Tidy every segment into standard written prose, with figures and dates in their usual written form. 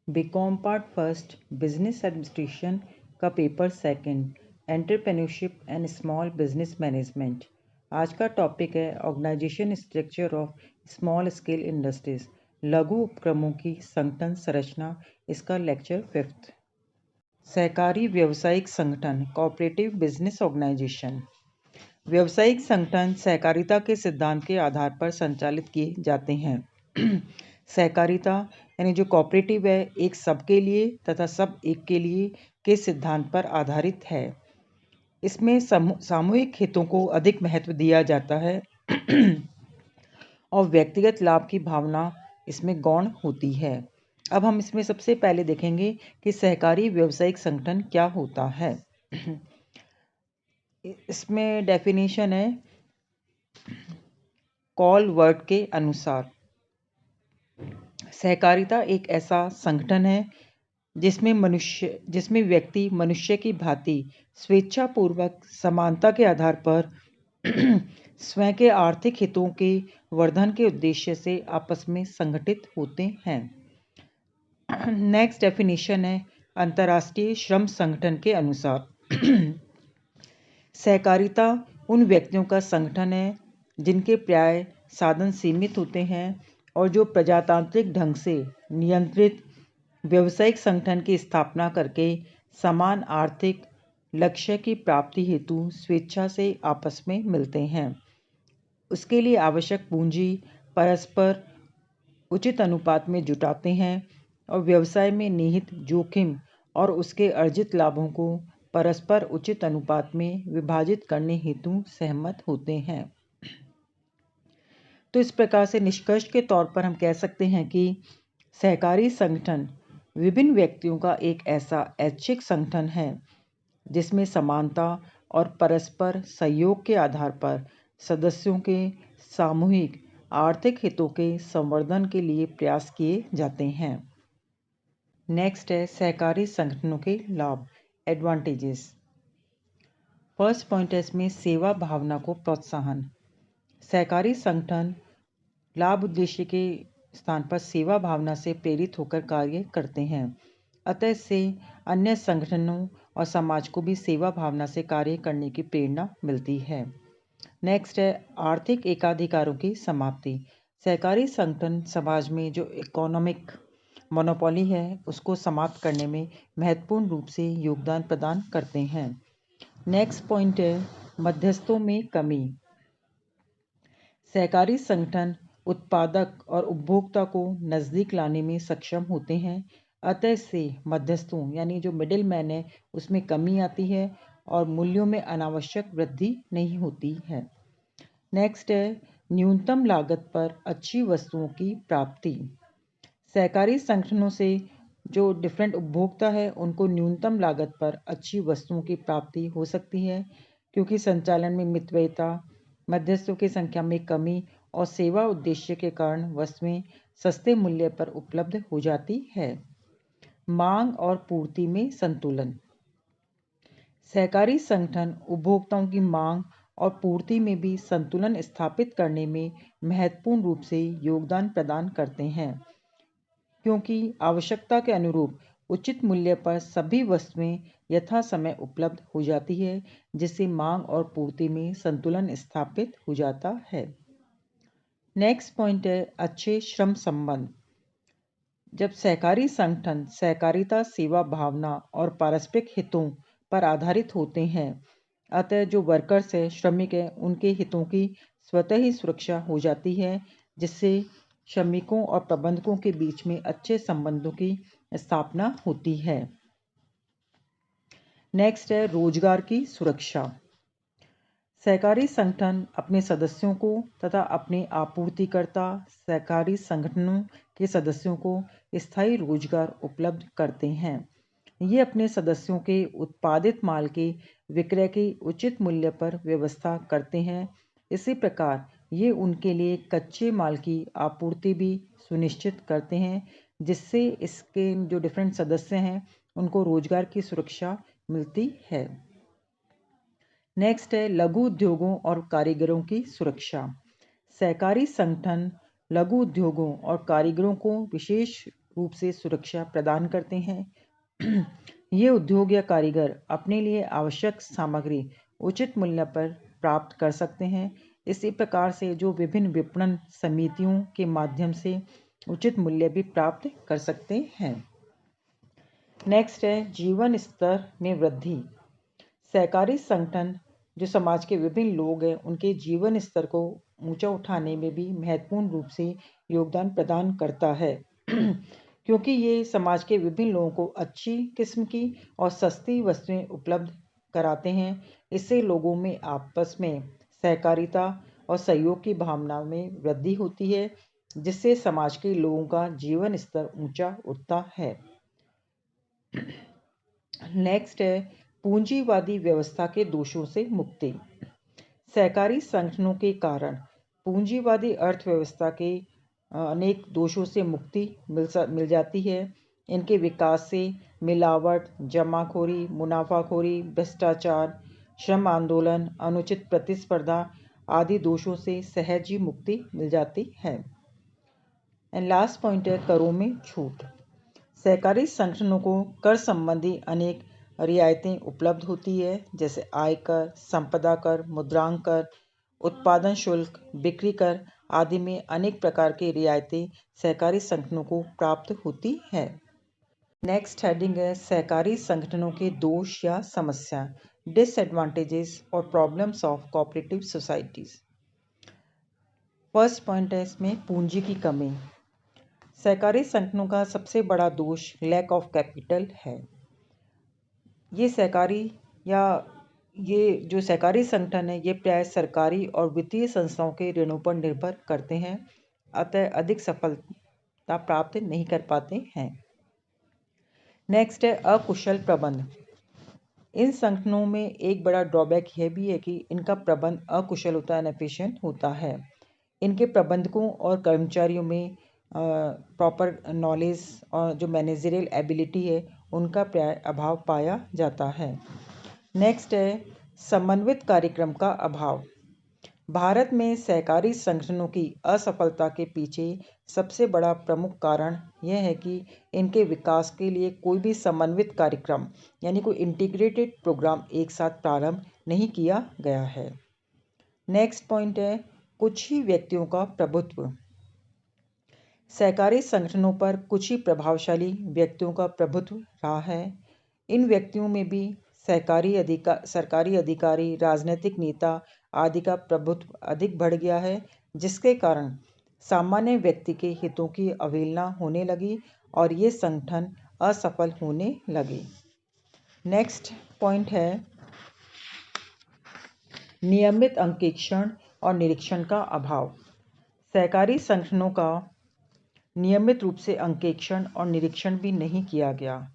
BCom part first, business administration का paper second, entrepreneurship and small business management. आज का topic है organisation structure of small scale industries, लघु उपक्रमों की संगठन संरचना। इसका लेक्चर फिफ्थ। सहकारी व्यावसायिक संगठन, कोऑपरेटिव बिजनेस ऑर्गेनाइजेशन। व्यावसायिक संगठन सहकारिता के सिद्धांत के आधार पर संचालित किए जाते हैं। सहकारिता यानी जो कोऑपरेटिव है, एक सबके लिए तथा सब एक के लिए के सिद्धांत पर आधारित है। इसमें सामूहिक हितों को अधिक महत्व दिया जाता है और व्यक्तिगत लाभ की भावना इसमें गौण होती है। अब हम इसमें सबसे पहले देखेंगे कि सहकारी व्यावसायिक संगठन क्या होता है। इसमें डेफिनेशन है कॉल वर्ड के अनुसार। सहकारिता एक ऐसा संगठन है जिसमें व्यक्ति मनुष्य की भांति स्वेच्छापूर्वक समानता के आधार पर स्वयं के आर्थिक हितों के वर्धन के उद्देश्य से आपस में संगठित होते हैं। नेक्स्ट डेफिनेशन है अंतर्राष्ट्रीय श्रम संगठन के अनुसार। सहकारिता उन व्यक्तियों का संगठन है जिनके प्राय साधन सीमित होते हैं और जो प्रजातांत्रिक ढंग से नियंत्रित व्यावसायिक संगठन की स्थापना करके समान आर्थिक लक्ष्य की प्राप्ति हेतु स्वेच्छा से आपस में मिलते हैं। उसके लिए आवश्यक पूंजी परस्पर उचित अनुपात में जुटाते हैं और व्यवसाय में निहित जोखिम और उसके अर्जित लाभों को परस्पर उचित अनुपात में विभाजित करने हेतु सहमत होते हैं। तो इस प्रकार से निष्कर्ष के तौर पर हम कह सकते हैं कि सहकारी संगठन विभिन्न व्यक्तियों का एक ऐसा ऐच्छिक संगठन है जिसमें समानता और परस्पर सहयोग के आधार पर सदस्यों के सामूहिक आर्थिक हितों के संवर्धन के लिए प्रयास किए जाते हैं। नेक्स्ट है सहकारी संगठनों के लाभ, एडवांटेजेस। फर्स्ट पॉइंट है इसमें सेवा भावना को प्रोत्साहन। सहकारी संगठन लाभ उद्देश्य के स्थान पर सेवा भावना से प्रेरित होकर कार्य करते हैं, अतः इससे अन्य संगठनों और समाज को भी सेवा भावना से कार्य करने की प्रेरणा मिलती है। नेक्स्ट है आर्थिक एकाधिकारों की समाप्ति। सहकारी संगठन समाज में जो इकोनॉमिक मोनोपोली है उसको समाप्त करने में महत्वपूर्ण रूप से योगदान प्रदान करते हैं। नेक्स्ट पॉइंट है मध्यस्थों में कमी। सहकारी संगठन उत्पादक और उपभोक्ता को नज़दीक लाने में सक्षम होते हैं, अतः इससे मध्यस्थों यानी जो मिडिल मैन है उसमें कमी आती है और मूल्यों में अनावश्यक वृद्धि नहीं होती है। नेक्स्ट है न्यूनतम लागत पर अच्छी वस्तुओं की प्राप्ति। सहकारी संगठनों से जो डिफरेंट उपभोक्ता है उनको न्यूनतम लागत पर अच्छी वस्तुओं की प्राप्ति हो सकती है, क्योंकि संचालन में मितव्ययिता, मध्यस्थों की संख्या में कमी और सेवा उद्देश्य के कारण वस्तुएं सस्ते मूल्य पर उपलब्ध हो जाती है। मांग और पूर्ति में संतुलन। सहकारी संगठन उपभोक्ताओं की मांग और पूर्ति में भी संतुलन स्थापित करने में महत्वपूर्ण रूप से योगदान प्रदान करते हैं, क्योंकि आवश्यकता के अनुरूप उचित मूल्य पर सभी वस्तुएं यथा समय उपलब्ध हो जाती है, जिससे मांग और पूर्ति में संतुलन स्थापित हो जाता है। नेक्स्ट पॉइंट है अच्छे श्रम संबंध। जब सहकारी संगठन सहकारिता सेवा भावना और पारस्परिक हितों पर आधारित होते हैं, अतः जो वर्कर्स है, श्रमिक है, उनके हितों की स्वतः ही सुरक्षा हो जाती है, जिससे श्रमिकों और प्रबंधकों के बीच में अच्छे संबंधों की स्थापना होती है। नेक्स्ट है रोजगार की सुरक्षा। सहकारी संगठन अपने सदस्यों को तथा अपने आपूर्तिकर्ता सहकारी संगठनों के सदस्यों को स्थायी रोजगार उपलब्ध करते हैं। ये अपने सदस्यों के उत्पादित माल के विक्रय की उचित मूल्य पर व्यवस्था करते हैं। इसी प्रकार ये उनके लिए कच्चे माल की आपूर्ति भी सुनिश्चित करते हैं, जिससे इसके जो डिफरेंट सदस्य हैं उनको रोजगार की सुरक्षा मिलती है। नेक्स्ट है लघु उद्योगों और कारीगरों की सुरक्षा। सहकारी संगठन लघु उद्योगों और कारीगरों को विशेष रूप से सुरक्षा प्रदान करते हैं। ये उद्योग या कारीगर अपने लिए आवश्यक सामग्री उचित मूल्य पर प्राप्त कर सकते हैं। इसी प्रकार से जो विभिन्न विपणन समितियों के माध्यम से उचित मूल्य भी प्राप्त कर सकते हैं। नेक्स्ट है जीवन स्तर में वृद्धि। सहकारी संगठन जो समाज के विभिन्न लोग हैं उनके जीवन स्तर को ऊंचा उठाने में भी महत्वपूर्ण रूप से योगदान प्रदान करता है। क्योंकि ये समाज के विभिन्न लोगों को अच्छी किस्म की और सस्ती वस्तुएं उपलब्ध कराते हैं। इससे लोगों में आपस में सहकारिता और सहयोग की भावना में वृद्धि होती है, जिससे समाज के लोगों का जीवन स्तर ऊंचा उठता है। नेक्स्ट है पूंजीवादी व्यवस्था के दोषों से मुक्ति। सहकारी संगठनों के कारण पूंजीवादी अर्थव्यवस्था के अनेक दोषों से मुक्ति मिल जाती है। इनके विकास से मिलावट, जमाखोरी, मुनाफाखोरी, भ्रष्टाचार, श्रम आंदोलन, अनुचित प्रतिस्पर्धा आदि दोषों से सहज ही मुक्ति मिल जाती है। एंड लास्ट पॉइंट है करों में छूट। सहकारी संगठनों को कर संबंधी अनेक रियायतें उपलब्ध होती है, जैसे आयकर, संपदा कर, मुद्रांक कर, उत्पादन शुल्क, बिक्री कर आदि में अनेक प्रकार की रियायतें सहकारी संगठनों को प्राप्त होती है। नेक्स्ट हेडिंग है सहकारी संगठनों के दोष या समस्या, डिसएडवांटेजेस और problems of cooperative societies. First point है इसमें पूंजी की कमी। सहकारी संगठनों का सबसे बड़ा दोष लैक ऑफ कैपिटल है। ये जो सहकारी संगठन है ये प्राय सरकारी और वित्तीय संस्थाओं के ऋणों पर निर्भर करते हैं, अतः अधिक सफलता प्राप्त नहीं कर पाते हैं। नेक्स्ट है अकुशल प्रबंध। इन संगठनों में एक बड़ा ड्रॉबैक यह भी है कि इनका प्रबंध अकुशल होता है, इनएफिशिएंट होता है। इनके प्रबंधकों और कर्मचारियों में प्रॉपर नॉलेज और जो मैनेजरियल एबिलिटी है उनका प्राय अभाव पाया जाता है। नेक्स्ट है समन्वित कार्यक्रम का अभाव। भारत में सहकारी संगठनों की असफलता के पीछे सबसे बड़ा प्रमुख कारण यह है कि इनके विकास के लिए कोई भी समन्वित कार्यक्रम यानी कोई इंटीग्रेटेड प्रोग्राम एक साथ प्रारंभ नहीं किया गया है। नेक्स्ट पॉइंट है कुछ ही व्यक्तियों का प्रभुत्व। सहकारी संगठनों पर कुछ ही प्रभावशाली व्यक्तियों का प्रभुत्व रहा है। इन व्यक्तियों में भी सरकारी अधिकारी, राजनीतिक नेता आदि का प्रभुत्व अधिक बढ़ गया है, जिसके कारण सामान्य व्यक्ति के हितों की अवहेलना होने लगी और ये संगठन असफल होने लगे। नेक्स्ट पॉइंट है नियमित अंकेक्षण और निरीक्षण का अभाव। सहकारी संगठनों का नियमित रूप से अंकेक्षण और निरीक्षण भी नहीं किया गया।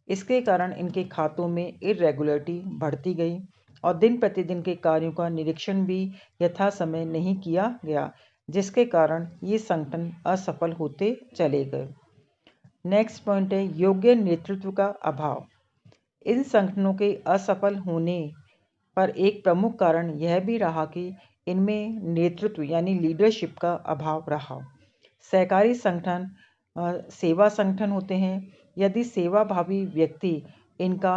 इसके कारण इनके खातों में इरेगुलरिटी बढ़ती गई और दिन प्रतिदिन के कार्यों का निरीक्षण भी यथा समय नहीं किया गया, जिसके कारण ये संगठन असफल होते चले गए। नेक्स्ट पॉइंट है योग्य नेतृत्व का अभाव। इन संगठनों के असफल होने पर एक प्रमुख कारण यह भी रहा कि इनमें नेतृत्व यानी लीडरशिप का अभाव रहा। सहकारी संगठन सेवा संगठन होते हैं। यदि सेवाभावी व्यक्ति इनका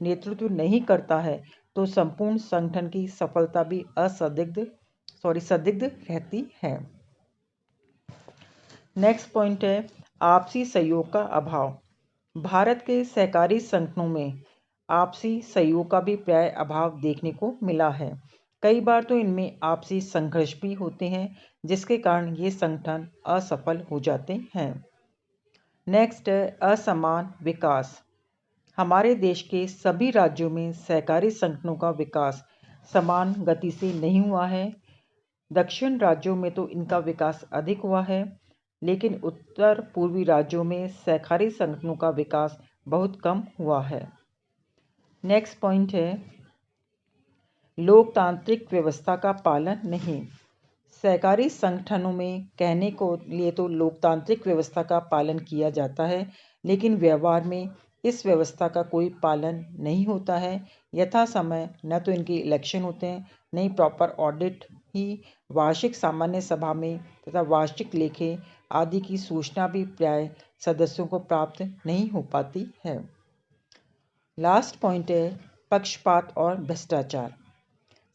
नेतृत्व नहीं करता है तो संपूर्ण संगठन की सफलता भी संदिग्ध रहती है। नेक्स्ट पॉइंट है आपसी सहयोग का अभाव। भारत के सहकारी संगठनों में आपसी सहयोग का भी प्राय अभाव देखने को मिला है। कई बार तो इनमें आपसी संघर्ष भी होते हैं, जिसके कारण ये संगठन असफल हो जाते हैं। नेक्स्ट है असमान विकास। हमारे देश के सभी राज्यों में सहकारी संगठनों का विकास समान गति से नहीं हुआ है। दक्षिण राज्यों में तो इनका विकास अधिक हुआ है, लेकिन उत्तर पूर्वी राज्यों में सहकारी संगठनों का विकास बहुत कम हुआ है। नेक्स्ट पॉइंट है लोकतांत्रिक व्यवस्था का पालन नहीं। सहकारी संगठनों में कहने को लिए तो लोकतांत्रिक व्यवस्था का पालन किया जाता है, लेकिन व्यवहार में इस व्यवस्था का कोई पालन नहीं होता है। यथा समय न तो इनके इलेक्शन होते हैं, न ही प्रॉपर ऑडिट ही वार्षिक सामान्य सभा में तथा वार्षिक लेखे आदि की सूचना भी प्राय सदस्यों को प्राप्त नहीं हो पाती है। लास्ट पॉइंट है पक्षपात और भ्रष्टाचार।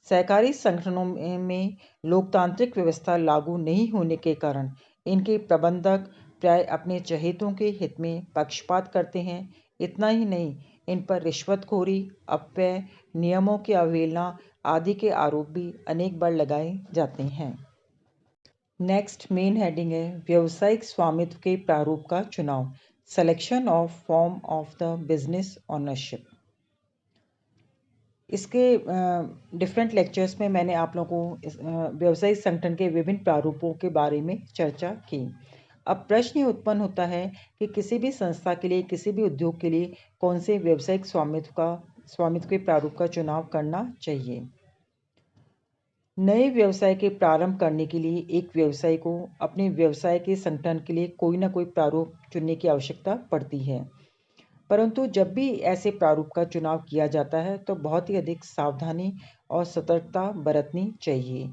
सहकारी संगठनों में लोकतांत्रिक व्यवस्था लागू नहीं होने के कारण इनके प्रबंधक प्राय अपने चहेतों के हित में पक्षपात करते हैं। इतना ही नहीं, इन पर रिश्वतखोरी, अपव्यय, नियमों की अवहेलना आदि के आरोप भी अनेक बार लगाए जाते हैं। नेक्स्ट मेन हेडिंग है व्यावसायिक स्वामित्व के प्रारूप का चुनाव, selection of form of the business ownership. इसके डिफरेंट लेक्चर्स में मैंने आप लोगों को व्यावसायिक संगठन के विभिन्न प्रारूपों के बारे में चर्चा की। अब प्रश्न ये उत्पन्न होता है कि किसी भी संस्था के लिए, किसी भी उद्योग के लिए कौन से व्यावसायिक स्वामित्व के प्रारूप का चुनाव करना चाहिए। नए व्यवसाय के प्रारंभ करने के लिए एक व्यवसायी को अपने व्यवसाय के संगठन के लिए कोई ना कोई प्रारूप चुनने की आवश्यकता पड़ती है। परंतु जब भी ऐसे प्रारूप का चुनाव किया जाता है तो बहुत ही अधिक सावधानी और सतर्कता बरतनी चाहिए,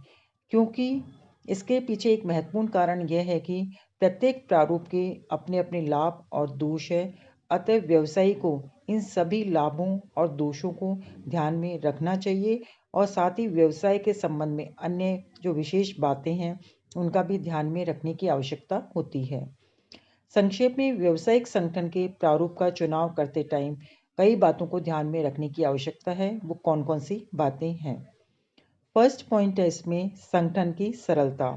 क्योंकि इसके पीछे एक महत्वपूर्ण कारण यह है कि प्रत्येक प्रारूप के अपने अपने लाभ और दोष है। अतः व्यवसायी को इन सभी लाभों और दोषों को ध्यान में रखना चाहिए और साथ ही व्यवसाय के संबंध में अन्य जो विशेष बातें हैं उनका भी ध्यान में रखने की आवश्यकता होती है। संक्षेप में व्यावसायिक संगठन के प्रारूप का चुनाव करते टाइम कई बातों को ध्यान में रखने की आवश्यकता है। वो कौन कौन सी बातें हैं? फर्स्ट पॉइंट है इसमें संगठन की सरलता।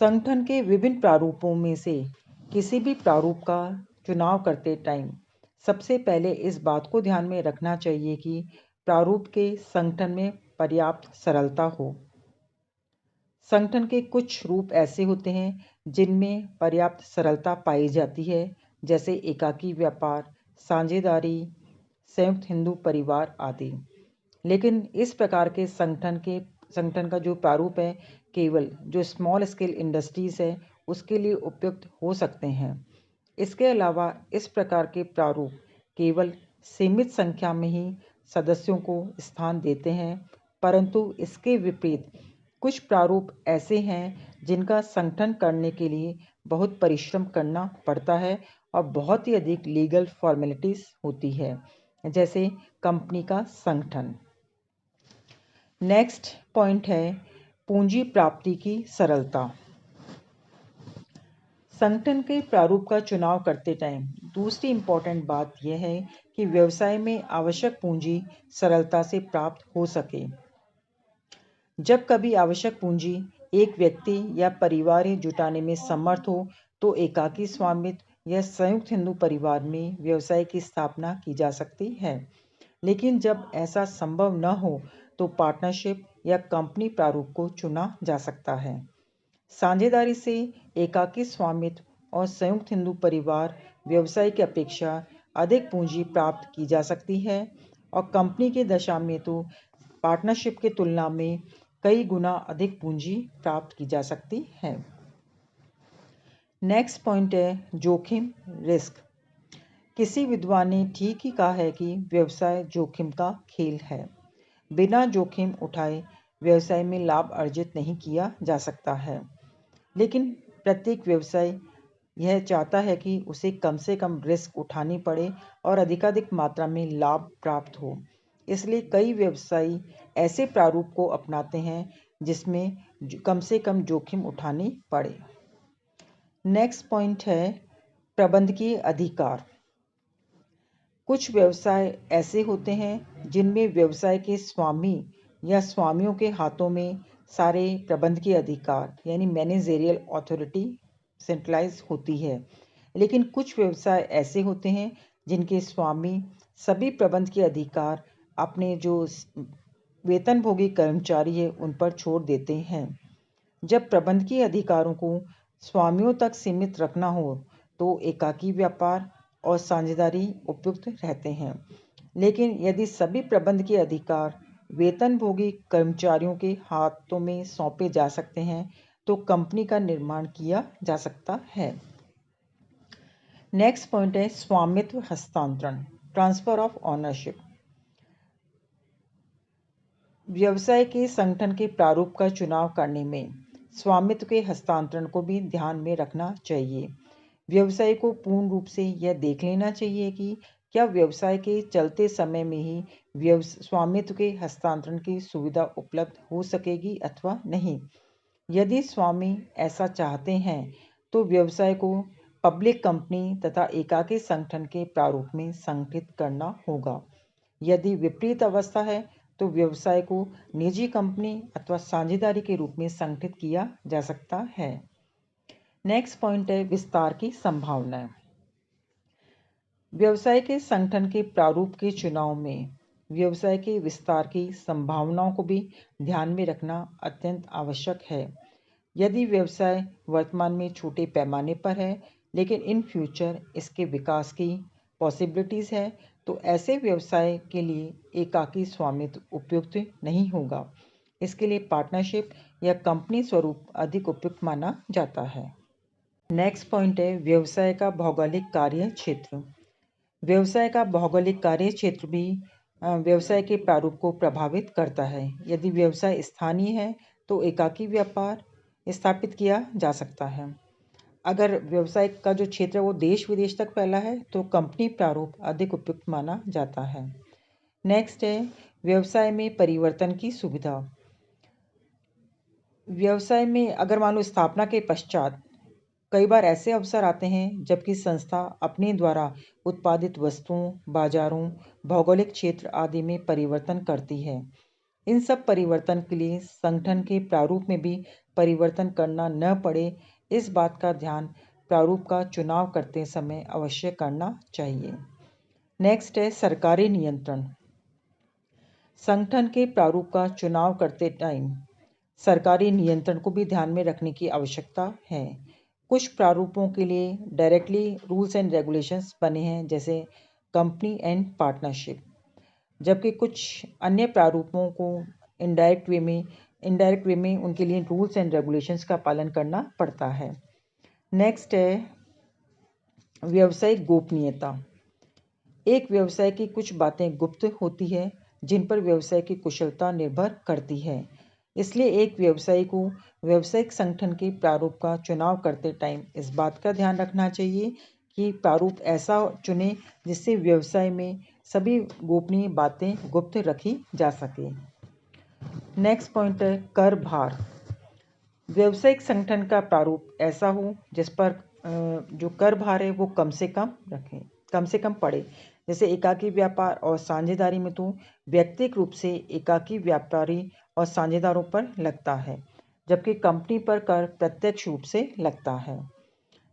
संगठन के विभिन्न प्रारूपों में से किसी भी प्रारूप का चुनाव करते टाइम सबसे पहले इस बात को ध्यान में रखना चाहिए कि प्रारूप के संगठन में पर्याप्त सरलता हो। संगठन के कुछ रूप ऐसे होते हैं जिनमें पर्याप्त सरलता पाई जाती है, जैसे एकाकी व्यापार, साझेदारी, संयुक्त हिंदू परिवार आदि। लेकिन इस प्रकार के संगठन का जो प्रारूप है केवल जो स्मॉल स्केल इंडस्ट्रीज है उसके लिए उपयुक्त हो सकते हैं। इसके अलावा इस प्रकार के प्रारूप केवल सीमित संख्या में ही सदस्यों को स्थान देते हैं, परंतु इसके विपरीत कुछ प्रारूप ऐसे हैं जिनका संगठन करने के लिए बहुत परिश्रम करना पड़ता है और बहुत ही अधिक लीगल फॉर्मेलिटीज होती है, जैसे कंपनी का संगठन। नेक्स्ट पॉइंट है पूंजी प्राप्ति की सरलता। संगठन के प्रारूप का चुनाव करते टाइम दूसरी इम्पोर्टेंट बात यह है कि व्यवसाय में आवश्यक पूंजी सरलता से प्राप्त हो सके। जब कभी आवश्यक पूंजी एक व्यक्ति या परिवार ही जुटाने में समर्थ हो तो एकाकी स्वामित्व या संयुक्त हिंदू परिवार में व्यवसाय की स्थापना की जा सकती है। लेकिन जब ऐसा संभव न हो तो पार्टनरशिप या कंपनी प्रारूप को चुना जा सकता है। साझेदारी से एकाकी स्वामित्व और संयुक्त हिंदू परिवार व्यवसाय की अपेक्षा अधिक पूंजी प्राप्त की जा सकती है और कंपनी की दशा में तो पार्टनरशिप की तुलना में कई गुना अधिक पूंजी प्राप्त की जा सकती है। नेक्स्ट पॉइंट है जोखिम, रिस्क। किसी विद्वान ने ठीक ही कहा है कि व्यवसाय जोखिम का खेल है। बिना जोखिम उठाए व्यवसाय में लाभ अर्जित नहीं किया जा सकता है। लेकिन प्रत्येक व्यवसाय यह चाहता है कि उसे कम से कम रिस्क उठानी पड़े और अधिकाधिक मात्रा में लाभ प्राप्त हो। इसलिए कई व्यवसायी ऐसे प्रारूप को अपनाते हैं जिसमें कम से कम जोखिम उठानी पड़े। नेक्स्ट पॉइंट है प्रबंधकीय अधिकार। कुछ व्यवसाय ऐसे होते हैं जिनमें व्यवसाय के स्वामी या स्वामियों के हाथों में सारे प्रबंधकीय अधिकार यानी मैनेजरियल अथॉरिटी सेंट्रलाइज होती है। लेकिन कुछ व्यवसाय ऐसे होते हैं जिनके स्वामी सभी प्रबंधकीय अधिकार अपने जो वेतनभोगी कर्मचारी है उन पर छोड़ देते हैं। जब प्रबंधकीय अधिकारों को स्वामियों तक सीमित रखना हो तो एकाकी व्यापार और साझेदारी उपयुक्त रहते हैं। लेकिन यदि सभी प्रबंधकीय अधिकार वेतनभोगी कर्मचारियों के हाथों में सौंपे जा सकते हैं तो कंपनी का निर्माण किया जा सकता है। नेक्स्ट पॉइंट है स्वामित्व हस्तांतरण, ट्रांसफर ऑफ ऑनरशिप। व्यवसाय के संगठन के प्रारूप का चुनाव करने में स्वामित्व के हस्तांतरण को भी ध्यान में रखना चाहिए। व्यवसाय को पूर्ण रूप से यह देख लेना चाहिए कि क्या व्यवसाय के चलते समय में ही स्वामित्व के हस्तांतरण की सुविधा उपलब्ध हो सकेगी अथवा नहीं। यदि स्वामी ऐसा चाहते हैं तो व्यवसाय को पब्लिक कंपनी तथा एकाकी संगठन के प्रारूप में संगठित करना होगा। यदि विपरीत अवस्था है तो व्यवसाय को निजी कंपनी अथवा साझेदारी के रूप में संगठित किया जा सकता है। नेक्स्ट पॉइंट है विस्तार की संभावनाएं। व्यवसाय के संगठन के प्रारूप के चुनाव में व्यवसाय के विस्तार की संभावनाओं को भी ध्यान में रखना अत्यंत आवश्यक है। यदि व्यवसाय वर्तमान में छोटे पैमाने पर है लेकिन इन फ्यूचर इसके विकास की पॉसिबिलिटीज है तो ऐसे व्यवसाय के लिए एकाकी स्वामित्व उपयुक्त नहीं होगा। इसके लिए पार्टनरशिप या कंपनी स्वरूप अधिक उपयुक्त माना जाता है। नेक्स्ट पॉइंट है व्यवसाय का भौगोलिक कार्य क्षेत्र। व्यवसाय का भौगोलिक कार्य क्षेत्र भी व्यवसाय के प्रारूप को प्रभावित करता है। यदि व्यवसाय स्थानीय है तो एकाकी व्यापार स्थापित किया जा सकता है। अगर व्यवसाय का जो क्षेत्र है वो देश विदेश तक फैला है तो कंपनी प्रारूप अधिक उपयुक्त माना जाता है। नेक्स्ट है व्यवसाय में परिवर्तन की सुविधा। व्यवसाय में अगर मान लो स्थापना के पश्चात कई बार ऐसे अवसर आते हैं जबकि संस्था अपने द्वारा उत्पादित वस्तुओं, बाजारों, भौगोलिक क्षेत्र आदि में परिवर्तन करती है। इन सब परिवर्तन के लिए संगठन के प्रारूप में भी परिवर्तन करना न पड़े, इस बात का ध्यान प्रारूप का चुनाव करते समय अवश्य करना चाहिए। नेक्स्ट है सरकारी नियंत्रण। संगठन के प्रारूप का चुनाव करते टाइम सरकारी नियंत्रण को भी ध्यान में रखने की आवश्यकता है। कुछ प्रारूपों के लिए डायरेक्टली रूल्स एंड रेगुलेशंस बने हैं जैसे कंपनी एंड पार्टनरशिप, जबकि कुछ अन्य प्रारूपों को इनडायरेक्ट वे में उनके लिए रूल्स एंड रेगुलेशंस का पालन करना पड़ता है। नेक्स्ट है व्यावसायिक गोपनीयता। एक व्यवसाय की कुछ बातें गुप्त होती है जिन पर व्यवसाय की कुशलता निर्भर करती है। इसलिए एक व्यवसायी को व्यावसायिक संगठन के प्रारूप का चुनाव करते टाइम इस बात का ध्यान रखना चाहिए कि प्रारूप ऐसा चुने जिससे व्यवसाय में सभी गोपनीय बातें गुप्त रखी जा सके। नेक्स्ट पॉइंट है कर भार। व्यावसायिक संगठन का प्रारूप ऐसा हो जिस पर जो कर भार है वो कम से कम पड़े। जैसे एकाकी व्यापार और साझेदारी में तो व्यक्तिगत रूप से एकाकी व्यापारी और साझेदारों पर लगता है, जबकि कंपनी पर कर प्रत्यक्ष रूप से लगता है।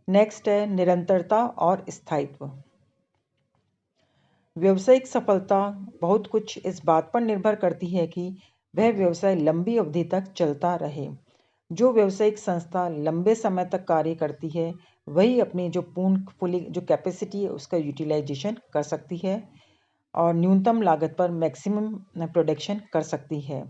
नेक्स्ट है निरंतरता और स्थायित्व। व्यावसायिक सफलता बहुत कुछ इस बात पर निर्भर करती है कि वह व्यवसाय लंबी अवधि तक चलता रहे। जो व्यावसायिक संस्था लंबे समय तक कार्य करती है वही अपनी जो फुली जो कैपेसिटी है उसका यूटिलाइजेशन कर सकती है और न्यूनतम लागत पर मैक्सिमम प्रोडक्शन कर सकती है।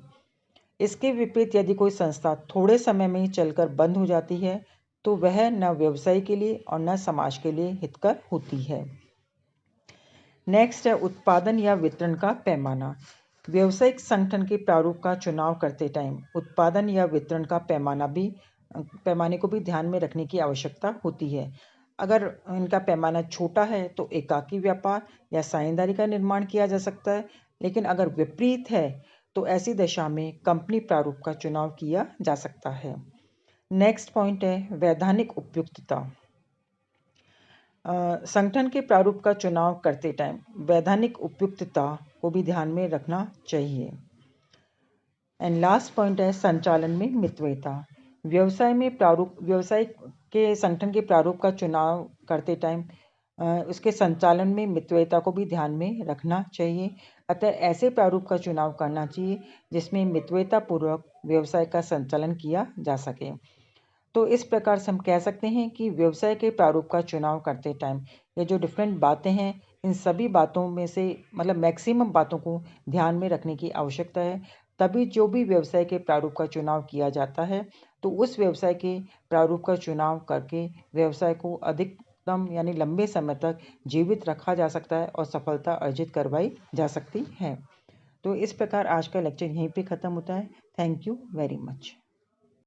इसके विपरीत यदि कोई संस्था थोड़े समय में ही चलकर बंद हो जाती है तो वह न व्यवसाय के लिए और न समाज के लिए हितकर होती है। नेक्स्ट है उत्पादन या वितरण का पैमाना। व्यावसायिक संगठन के प्रारूप का चुनाव करते टाइम उत्पादन या वितरण का पैमाने को भी ध्यान में रखने की आवश्यकता होती है। अगर इनका पैमाना छोटा है तो एकाकी व्यापार या साझेदारी का निर्माण किया जा सकता है, लेकिन अगर विपरीत है तो ऐसी दशा में कंपनी प्रारूप का चुनाव किया जा सकता है। नेक्स्ट पॉइंट है वैधानिक उपयुक्तता। संगठन के प्रारूप का चुनाव करते टाइम वैधानिक उपयुक्तता को भी ध्यान में रखना चाहिए। एंड लास्ट पॉइंट है संचालन में मितव्ययता। व्यवसाय के संगठन के प्रारूप का चुनाव करते टाइम उसके संचालन में मितव्ययता को भी ध्यान में रखना चाहिए। अतः ऐसे प्रारूप का चुनाव करना चाहिए जिसमें मितव्ययता पूर्वक व्यवसाय का संचालन किया जा सके। तो इस प्रकार से हम कह सकते हैं कि व्यवसाय के प्रारूप का चुनाव करते टाइम ये जो डिफरेंट बातें हैं इन सभी बातों में से मतलब मैक्सिमम बातों को ध्यान में रखने की आवश्यकता है। तभी जो भी व्यवसाय के प्रारूप का चुनाव किया जाता है तो उस व्यवसाय के प्रारूप का चुनाव करके व्यवसाय को अधिकतम यानी लंबे समय तक जीवित रखा जा सकता है और सफलता अर्जित करवाई जा सकती है। तो इस प्रकार आज का लेक्चर यहीं पे ख़त्म होता है। Thank you very much.